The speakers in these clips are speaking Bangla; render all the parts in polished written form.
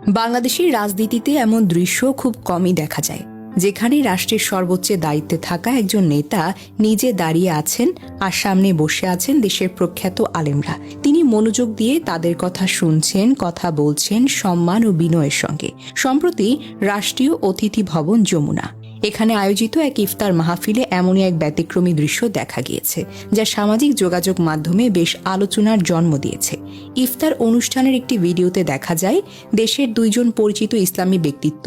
বাংলাদেশের রাজনীতিতে এমন দৃশ্য খুব কমই দেখা যায়, যেখানে রাষ্ট্রের সর্বোচ্চ দায়িত্বে থাকা একজন নেতা নিজে দাঁড়িয়ে আছেন আর সামনে বসে আছেন দেশের প্রখ্যাত আলেমরা। তিনি মনোযোগ দিয়ে তাদের কথা শুনছেন, কথা বলছেন সম্মান ও বিনয়ের সঙ্গে। সম্প্রতি রাষ্ট্রীয় অতিথি ভবন যমুনা এখানে আয়োজিত এক ইফতার মাহফিলে এমনই এক ব্যতিক্রমী দৃশ্য দেখা গিয়েছে, যা সামাজিক যোগাযোগ মাধ্যমে বেশ আলোচনার জন্ম দিয়েছে। ইফতার অনুষ্ঠানের একটি ভিডিওতে দেখা যায় দেশের দুইজন পরিচিত ইসলামী ব্যক্তিত্ব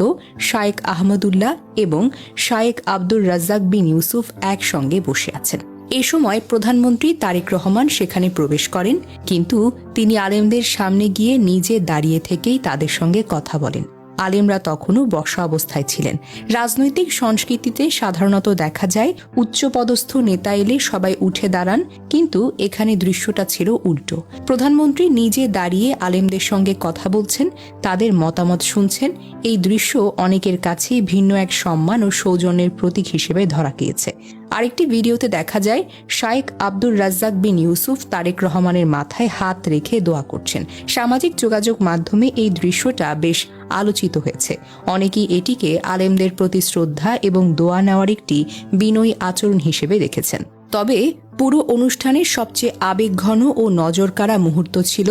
শায়েখ আহমদুল্লাহ এবং শায়েখ আব্দুর রাজ্জাক বিন ইউসুফ একসঙ্গে বসে আছেন। এ সময় প্রধানমন্ত্রী তারেক রহমান সেখানে প্রবেশ করেন, কিন্তু তিনি আলেমদের সামনে গিয়ে নিজে দাঁড়িয়ে থেকেই তাদের সঙ্গে কথা বলেন। আলেমরা তখনও বসা অবস্থায় ছিলেন। রাজনৈতিক সংস্কৃতিতে সাধারণত দেখা যায় উচ্চপদস্থ নেতা এলে সবাই উঠে দাঁড়ান, কিন্তু এখানে দৃশ্যটা ছিল উল্টো। প্রধানমন্ত্রী নিজে দাঁড়িয়ে আলেমদের সঙ্গে কথা বলছেন, তাদের মতামত শুনছেন। এই দৃশ্য অনেকের কাছেই ভিন্ন এক সম্মান ও সৌজন্যের প্রতীক হিসেবে ধরা গিয়েছে। আরেকটি ভিডিওতে দেখা যায় শায়েখ আব্দুর রাজ্জাক বিন ইউসুফ তারেক রহমানের মাথায় হাত রেখে দোয়া করছেন। সামাজিক যোগাযোগ মাধ্যমে এই দৃশ্যটা বেশ আলোচিত হয়েছে। অনেকেই এটিকে আলেমদের প্রতি শ্রদ্ধা এবং দোয়া নেওয়ার একটি বিনয়ী আচরণ হিসেবে দেখেছেন। তবে পুরো অনুষ্ঠানের সবচেয়ে আবেগঘন ও নজরকাড়া মুহূর্ত ছিল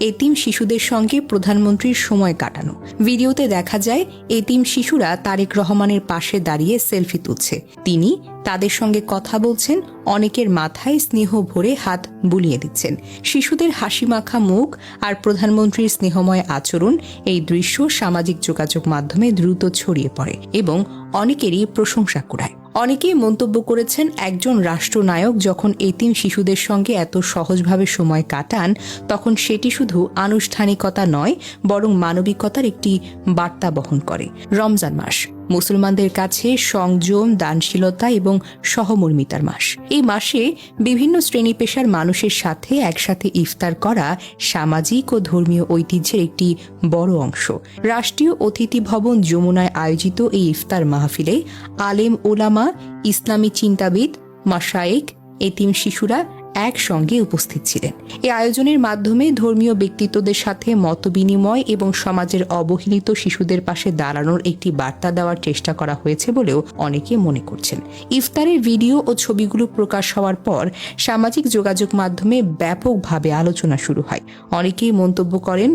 এতিম শিশুদের সঙ্গে প্রধানমন্ত্রীর সময় কাটানো। ভিডিওতে দেখা যায় এতিম শিশুরা তারেক রহমানের পাশে দাঁড়িয়ে সেলফি তুলছে। তিনি তাদের সঙ্গে কথা বলছেন, অনেকের মাথায় স্নেহ ভরে হাত বুলিয়ে দিচ্ছেন। শিশুদের হাসিমাখা মুখ আর প্রধানমন্ত্রীর স্নেহময় আচরণ, এই দৃশ্য সামাজিক যোগাযোগ মাধ্যমে দ্রুত ছড়িয়ে পড়ে এবং অনেকেরই প্রশংসা কুড়ায়। অনেকেই মন্তব্য করেছেন, একজন রাষ্ট্রনায়ক যখন এতিম শিশুদের সঙ্গে এত সহজভাবে সময় কাটান, তখন সেটি শুধু আনুষ্ঠানিকতা নয়, বরং মানবিকতার একটি বার্তা বহন করে। রমজান মাস মুসলমানদের কাছে সংযম, দানশীলতা এবং সহমর্মিতার মাস। এই মাসে বিভিন্ন শ্রেণী পেশার মানুষের সাথে একসাথে ইফতার করা সামাজিক ও ধর্মীয় ঐতিহ্যের একটি বড় অংশ। রাষ্ট্রীয় অতিথি ভবন যমুনায় আয়োজিত এই ইফতার মাহফিলে আলেম ওলামা, ইসলামী চিন্তাবিদ, মাশায়েখ, এতিম শিশুরা একসঙ্গে উপস্থিত ছিলেন। এই আয়োজনের মাধ্যমে ধর্মীয় ব্যক্তিত্বদের সাথে মতবিনিময় এবং সমাজের অবহেলিত শিশুদের পাশে দাঁড়ানোর একটি বার্তা দেওয়ার চেষ্টা করা হয়েছে বলেও অনেকে মনে করছেন। ইফতারের ভিডিও ও ছবিগুলো প্রকাশ হওয়ার পর সামাজিক যোগাযোগ মাধ্যমে ব্যাপকভাবে আলোচনা শুরু হয়। অনেকেই মন্তব্য করেন,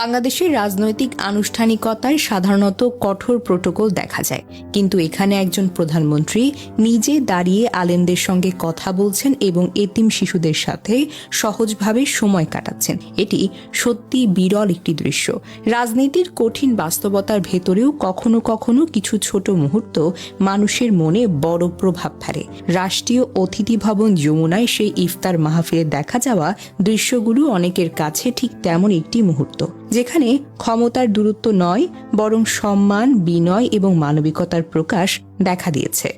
বাংলাদেশের রাজনৈতিক আনুষ্ঠানিকতায় সাধারণত কঠোর প্রোটোকল দেখা যায়, কিন্তু এখানে একজন প্রধানমন্ত্রী নিজে দাঁড়িয়ে আলেমদের সঙ্গে কথা বলছেন এবং এতিম শিশুদের সাথে সহজভাবে সময় কাটাচ্ছেন। এটি সত্যি বিরল একটি দৃশ্য। রাজনীতির কঠিন বাস্তবতার ভেতরেও কখনো কখনো কিছু ছোট মুহূর্ত মানুষের মনে বড় প্রভাব ফেলে। রাষ্ট্রীয় অতিথি ভবন যমুনায় সেই ইফতার মাহফিলে দেখা যাওয়া দৃশ্যগুলো অনেকের কাছে ঠিক তেমন একটি মুহূর্ত, যেখানে ক্ষমতার দূরত্ব নয়, বরং সম্মান, বিনয় এবং মানবিকতার প্রকাশ দেখা দিয়েছে।